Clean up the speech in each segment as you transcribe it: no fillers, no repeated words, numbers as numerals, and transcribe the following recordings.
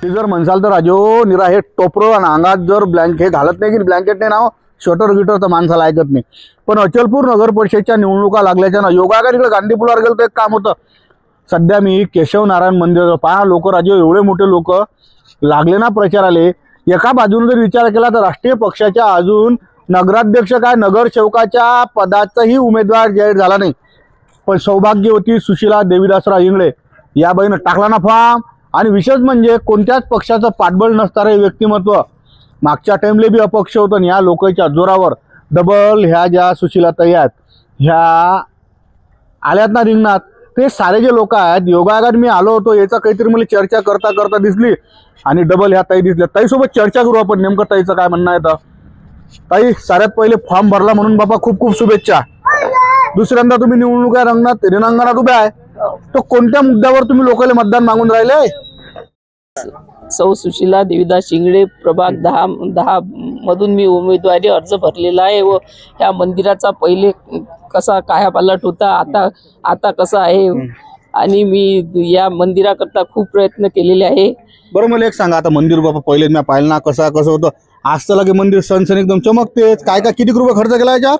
ती जर म्हणसाल तर राजो निरा हे टोपरो आणि अंगात जर ब्लँकेट घालत नाही की ब्लँकेट नाही नाव स्वेटर गिटर तर माणसाला ऐकत नाही। पण अचलपूर नगर परिषदेच्या निवडणुका लागल्याच्या ना योगाकडे गांधी पुलावर गेलो तर एक काम होतं। सध्या मी केशव नारायण मंदिर पहा लोक राजो एवढे मोठे लोक लागले ना प्रचाराले। एका बाजूने जर विचार केला तर राष्ट्रीय पक्षाच्या अजून नगराध्यक्ष काय नगरसेवकाच्या पदाचाही उमेदवार जाहीर झाला नाही। पण सौभाग्यवती सुशीला देवीदासराव इंगळे या बाईनं टाकला ना फॉर्म। आणि विशेष म्हणजे कोणत्याच पक्षाचं पाठबळ नसणारे व्यक्तिमत्व मागच्या टाइमले बी अपक्ष होतं। या लोकांच्या जोरावर डबल ह्या ज्या सुशीलाताई आहेत ह्या आल्यात ना रिंगणात। ते सारे जे लोक आहेत योगायोगात मी आलो होतो याचा काहीतरी मला चर्चा करता करता दिसली आणि डबल ह्या ताई दिसल्या। ताईसोबत चर्चा करू आपण नेमकं ताईचं काय म्हणणं आहे। तर ताई सगळ्यात पहिले फॉर्म भरला म्हणून बाबा खूप खूप शुभेच्छा। दुसऱ्यांदा तुम्ही निवडणुका रिंगणात उभे आहे तो कोणत्या मुद्द्यावर तुम्ही लोकांना मतदान मागून राहिले? सौ सुशीला देवीदास इंगळे प्रभाग 10 मधून मी उमेदवारी अर्ज भरलेला आहे व ह्या मंदिराचा पहिले कसा कायापालट होता आता कसा आहे आणि मी या मंदिराकरता खूप प्रयत्न केलेले आहे। बरं मला एक सांगा आता मंदिर बाबा पहिले मी पाहिलं ना कसं होतं आज तर लगे मंदिर सणसण एकदम चमकतेच काय किती रुपये खर्च केला याच्यावर?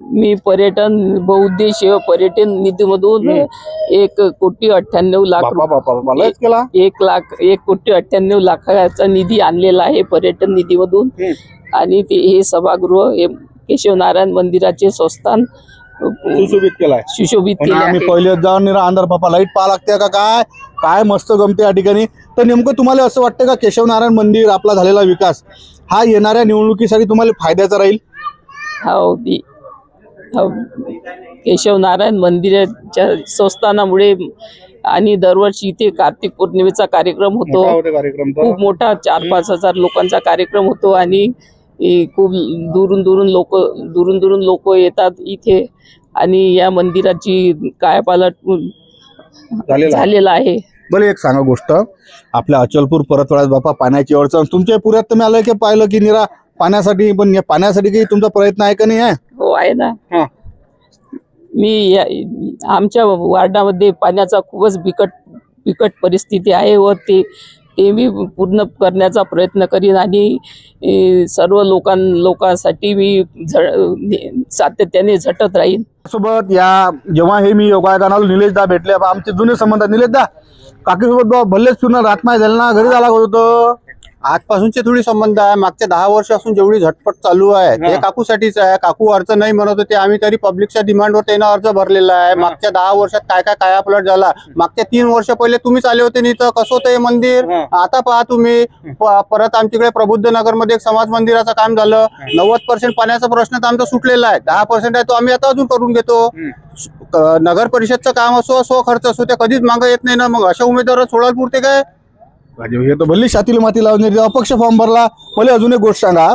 मी पर्यटन बहुउद्देशीय पर्यटन निधीमधून 1,98,00,000 1,98,00,000 निधी आणलेला आहे पर्यटन निधीमधून। आणि ते हे सभागृह हे केशव नारायण मंदिराचे संस्थान सुशोभित केले। आम्ही पहिले जाऊन अंधार पापा लाईट पाहा लागते का काय मस्त गमते या ठिकाणी। तर नेमकं तुम्हाला असं वाटतं का केशव नारायण मंदिर आपला झालेला विकास हा येणाऱ्या निवडणुकीसाठी तुम्हाला फायद्याचा राहील? केशव नारायण मंदिराच्या संस्थानामुळे आणि दरवर्षी इथे कार्तिक पौर्णिमेचा कार्यक्रम होतो। खूप मोठा 4-5 हजार लोकांचा कार्यक्रम होतो आणि खूप दुरून दुरून लोक येतात इथे आणि या मंदिराची कायापालट झालेला आहे। बरं एक सांगा गोष्ट आपल्या अचलपूर परतवाड्यात बापा पाण्याची अडचण तुमच्या पुऱ्यात तुम्ही आलं की पाहिलं की निरा पाण्यासाठी पण पाण्यासाठी काही तुमचा प्रयत्न आहे का नाही आहे? हो आहे ना। मी आमच्या वार्डामध्ये पाण्याचा खूपच बिकट परिस्थिती आहे व ते मी पूर्ण करण्याचा प्रयत्न करीन आणि सर्व लोकांसाठी मी सातत्याने झटत राहीन। सोबत या जेव्हा हे मी योगायोगाला निलेश दा भेटले आमचे जुने संबंध निलेश दा काकीसोबत भल्लेच फिरणं रातमाय झालं ना घरी झाला होतं। आजपासूनचे थोडी संबंध आहे मागच्या 10 वर्षापासून जेवढी झटपट चालू आहे ते काकूसाठीच आहे। काकू अर्ज नाही म्हणत होते आम्ही तरी पब्लिकच्या डिमांडवर त्यांना अर्ज भरलेला आहे। मागच्या 10 वर्षात काय कायापालट झाला मागच्या 3 वर्ष पहिले तुम्हीच आले होते नाही तर कसं होतं हे मंदिर। आता पहा तुम्ही परत आमच्याकडे प्रबुद्ध नगर मध्ये एक समाज मंदिराचं काम झालं। 90% पाण्याचा प्रश्न तर आमचा सुटलेला आहे 10% आहे तो आम्ही आता अजून करून घेतो। नगर परिषदचं काम असो खर्च असो ते कधीच मागं येत नाही ना मग अशा उमेदवार सोडायला पुरते काय? हे तर भल्ली छातीला माती लावून अपक्ष फॉर्म भरला। मला अजून एक गोष्ट सांगा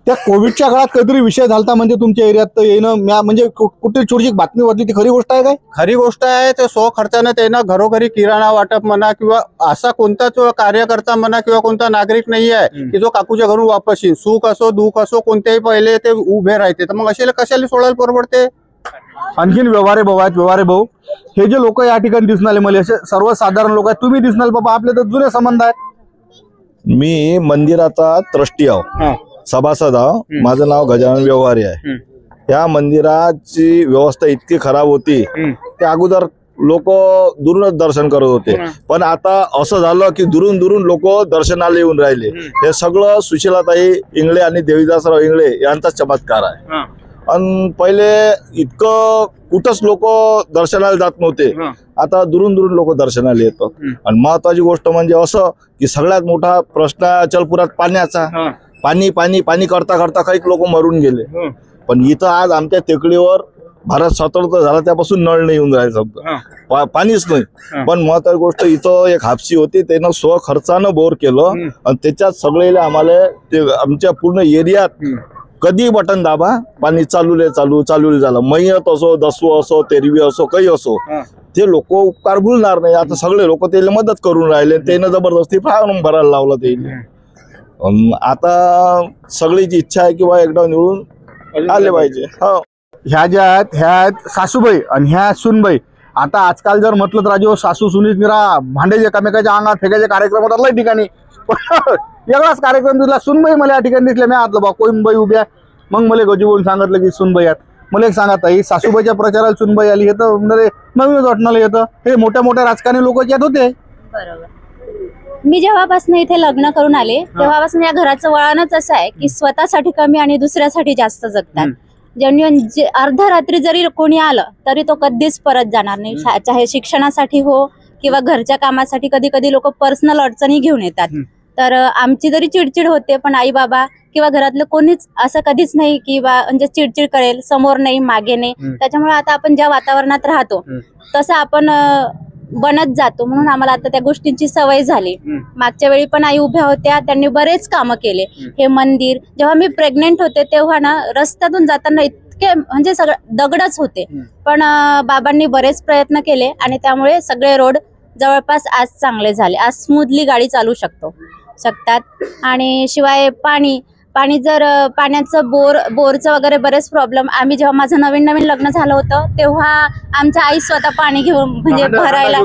त्या कोविडच्या काळात काहीतरी विषय झालता म्हणजे तुमच्या एरियात तर येणं म्हणजे कुठे छोटीशी बातमी वाटली ती खरी गोष्ट आहे काय? खरी गोष्ट आहे। ते खर्चाने त्यांना घरोघरी किराणा वाटप म्हणा किंवा असा कोणताच कार्यकर्ता म्हणा किंवा कोणता नागरिक नाही आहे की जो काकूच्या घरून वापस येईल। सुख असो दुःख असो कोणत्याही पहिले ते उभे राहते तर मग असे कशाला सोडायला परवडते? आणखीन व्यवहारे भाऊ हे जे लोक या ठिकाणी दिसणारे मला असे सर्वसाधारण लोक आहेत तुम्ही दिसणार बाबा आपले तर जुने संबंध आहेत। मी मंदिराचा ट्रस्टी आहो सभासद आहो माझं नाव गजानन व्यवहारे आहे। या मंदिराची व्यवस्था इतकी खराब होती की अगोदर लोक दुरूनच दर्शन करत होते पण आता असं झालं की दुरून लोक दर्शनाला येऊन राहिले। हे सगळं सुशीलाताई इंगळे आणि देवीदासराव इंगळे यांचा चमत्कार आहे। आणि पहिले इतकं कुठंच लोक दर्शनाला जात नव्हते आता दुरून लोक दर्शनाला येतात। आणि महत्वाची गोष्ट म्हणजे असं की सगळ्यात मोठा प्रश्न अचलपुरात पाण्याचा पाणी करता काही लोक मरून गेले। पण इथं आज आमच्या टेकडीवर भारत स्वतंत्र झाला त्यापासून नळ नाही येऊन राहिले समजा पाणीच नाही। पण महत्वाची गोष्ट इथं एक हापसी होती त्यानं स्वखर्चानं बोर केलं आणि त्याच्यात सगळे आम्हाला आमच्या पूर्ण एरियात कधी बटन दाबा पाणी चालू झालं मैयत असो दसवं असो तेरवी असो काही असो ते लोक उपकार भुलणार नाही। आता सगळे लोक त्याला मदत करून राहिले त्यानं जबरदस्ती फॉर्म भरायला लावलं त्याला। आता सगळीची इच्छा आहे की बा एकदा निवडून आले पाहिजे। ह्या ज्या आहेत ह्या सासूबाई आणि ह्या सुनबाई आता आजकाल जर म्हटलं तर राजू सासू सुनीत निरा भांडे एकामेकाच्या अंगात फेकायचे कार्यक्रम होतात लय ठिकाणी. वेगळाच कार्यक्रम दिसला. सुनबाई मला या ठिकाणी दिसले. मी आतलं बा कोईंबाई उभ्या. मग मला गजू बोलून सांगितलं की सुनबाई आहेत. मला एक सांगा ताई, सासूबाईच्या प्रचाराला सुनबाई आली हे तर नवीनच वाटणार येतं. हे मोठ्या मोठ्या राजकारणी लोक यात होते. बरोबर. मी जेव्हापासून इथे लग्न करून आले तेव्हापासून या घराचं वळणच असं आहे की स्वतःसाठी कमी आणि दुसऱ्यासाठी जास्त जगतात. जेन्युइन अर्ध्या रात्री जरी कोणी आलं तरी तो कधीच परत जाणार नाही. चाहे शिक्षणासाठी हो किंवा घरच्या कामासाठी. कधी कधी लोक पर्सनल अडचणी घेऊन येतात. तर आमची जरी चिडचिड होते पण आई बाबा किंवा घरातलं कोणीच असं कधीच नाही की म्हणजे चिडचिड करेल, समोर नाही मागे नाही. त्याच्यामुळे आता आपण ज्या वातावरणात राहतो तसं आपण बनत जातो. म्हणून आम्हाला आता त्या गोष्टींची सवय झाली. मागच्या वेळी पण आई उभ्या होत्या, त्यांनी बरेच कामं केले. हे मंदिर जेव्हा मी प्रेग्नेंट होते तेव्हा ना रस्त्यातून जाताना इतके म्हणजे सगळं दगडच होते. पण बाबांनी बरेच प्रयत्न केले आणि त्यामुळे सगळे रोड जवळपास आज चांगले झाले. आज स्मूथली गाडी चालू शकतात. आणि शिवाय पाणी जर पाण्याचं बोरचं वगैरे बरेच प्रॉब्लेम. आम्ही जेव्हा माझं नवीन लग्न झालं होतं तेव्हा आमच्या आई स्वतः पाणी घेऊन म्हणजे भरायला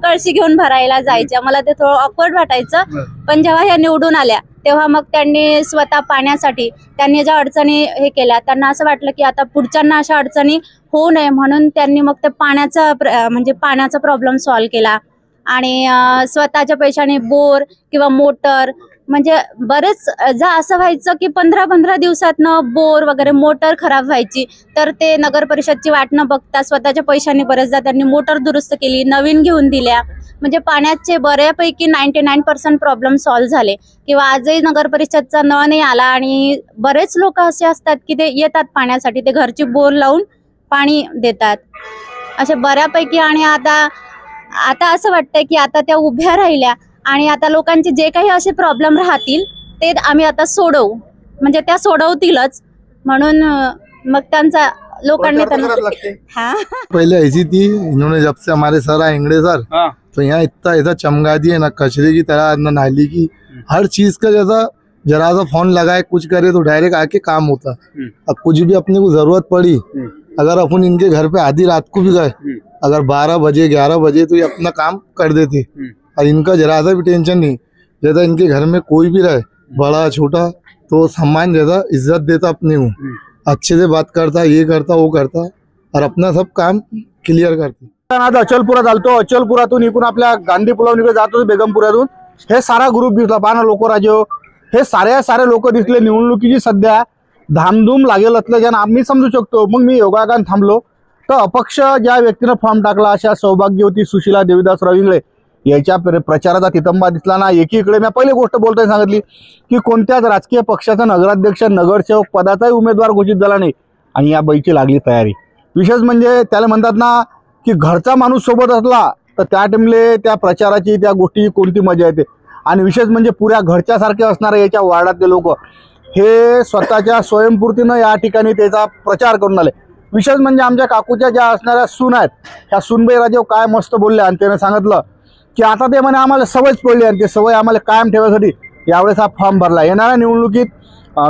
कळशी घेऊन भरायला जायच्या. मला ते थोडं ऑकवर्ड वाटायचं. पण जेव्हा ह्या निवडून आल्या तेव्हा मग त्यांनी स्वतः पाण्यासाठी त्यांनी ज्या अडचणी हे केल्या त्यांना असं वाटलं की आता पुढच्यांना अशा अडचणी होऊ नये म्हणून त्यांनी मग ते पाण्याचा प्रॉब्लेम सॉल्व्ह केला. आणि स्वतःच्या पैशाने बोर किंवा मोटर म्हणजे बरेच असं व्हायचं की 15-15 दिवसातनं बोर वगैरे मोटर खराब व्हायची. तर ते नगर परिषदची वाट न बघता स्वतःच्या पैशाने बरेचदा त्यांनी मोटर दुरुस्त केली, नवीन घेऊन दिल्या. म्हणजे पाण्याचे बऱ्यापैकी 99% प्रॉब्लेम सॉल्व्ह झाले. किंवा आजही नगर परिषदचा नळ नाही आला आणि बरेच लोक असे असतात की ते येतात पाण्यासाठी, ते घरची बोर लावून पाणी देतात असे बऱ्यापैकी. आणि आता असं वाटतंय की आता त्या उभ्या राहिल्या आणि आता लोकांचे जे काही असे प्रॉब्लेम राहतील ते आम्ही आता सोडवू, म्हणजे त्या सोडवतीलच. म्हणून मग त्यांचा लोकांनी त्यांना पहले ऐसी थी, इन्होंने जब से हमारे सर आए इंगड़े सर तो यहाँ इतना ऐसा चमका दिए ना, कचरे की तरह ना नाली की, हर चीज का जैसा जरा सा फोन लगाए कुछ करे तो डायरेक्ट आके काम होता। अब कुछ भी अपने को जरूरत पड़ी, अगर अपन इनके घर पे आधी रात को भी गए, अगर 12 बजे 11 बजे तो ये अपना काम कर देते। और इनका जरा सा भी टेंशन नहीं, जैसा इनके घर में कोई भी रहे बड़ा छोटा तो सम्मान जैसा इज्जत देता, अपने को अच्छे से बात करता, ये करता वो करता और अपना सब काम क्लियर करता। आज अचलपुरात आलतो, अचलपुरातून इकडून आपल्या गांधी पुलावून जातो बेगमपुरातून, हे सारा ग्रुप दिसला पाना लोक राजो, हे सारे लोक दिसले। निवडणुकीची सध्या धामधूम लागेल असल्याने आम्ही समजू शकतो। मग मी योगागान थांबलो तर अपक्ष ज्या व्यक्तीने फॉर्म टाकला अशा सौभाग्यवती सुशीला देवीदास रविंगळे याच्या प्रचाराचा तितंबा दिसला ना। एकीकडे मी पहिली गोष्ट बोलताना सांगितली की कोणत्याच राजकीय पक्षाचा नगराध्यक्ष नगरसेवक पदाचाही उमेदवार घोषित झाला नाही आणि या बाईची लागली तयारी। विशेष म्हणजे त्याला म्हणतात ना की घरचा माणूस सोबत असला तर त्या टाइमले त्या प्रचाराची त्या गोष्टीची कोणती मजा येते। आणि विशेष म्हणजे पुऱ्या घरच्या सारखे असणारे याच्या वार्डातले लोक हे स्वतःच्या स्वयंपूर्तीनं या ठिकाणी त्याचा प्रचार करून आले। विशेष म्हणजे आमच्या काकूच्या ज्या असणाऱ्या सून आहेत ह्या सूनबाई राजेव काय मस्त बोलल्या आणि त्याने सांगितलं की आता ते म्हणे आम्हाला सवयच पडली आणि ते सवय आम्हाला कायम ठेवण्यासाठी यावेळेस हा फॉर्म भरला। येणाऱ्या निवडणुकीत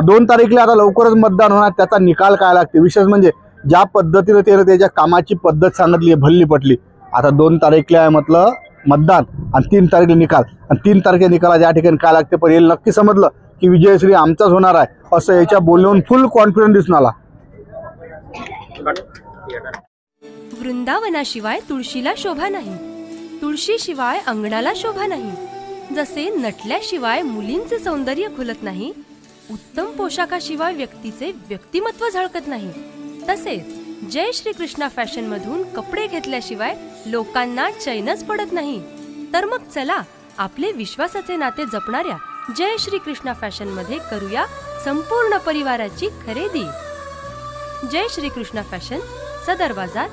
2 तारीखला आता लवकरच मतदान होणार, त्याचा निकाल काय लागते। विशेष म्हणजे ज्या पद्धतीने त्याने त्याच्या कामाची पद्धत सांगितली भल्ली पटली। आता 2 तारीखला म्हटलं मतदान आणि 3 तारीखला निकाल, आणि 3 तारखेच्या निकाला ज्या ठिकाणी काय लागते पण येईल नक्की समजलं की विजयश्री आमचाच होणार आहे असं याच्या बोलण्यावरून फुल कॉन्फिडन्स दिसून आला। वृंदावनाशिवाय तुळशीला शोभा नाही, तुळशीशिवाय अंगणाला शोभा नाही। जसे नटल्याशिवाय मुलींचे सौंदर्य खुलत नाही, उत्तम पोशाखाशिवाय व्यक्तीचे व्यक्तिमत्व झळकत नाही, तसेच जय श्री कृष्णा फॅशन मधून कपडे घेतल्याशिवाय लोकांना चैनच पडत नाही। तर मग चला आपले विश्वासाचे नाते जपणाऱ्या जय श्री कृष्णा फॅशन मध्ये करूया संपूर्ण परिवाराची खरेदी। जय श्री कृष्णा फॅशन, सदर बाजार,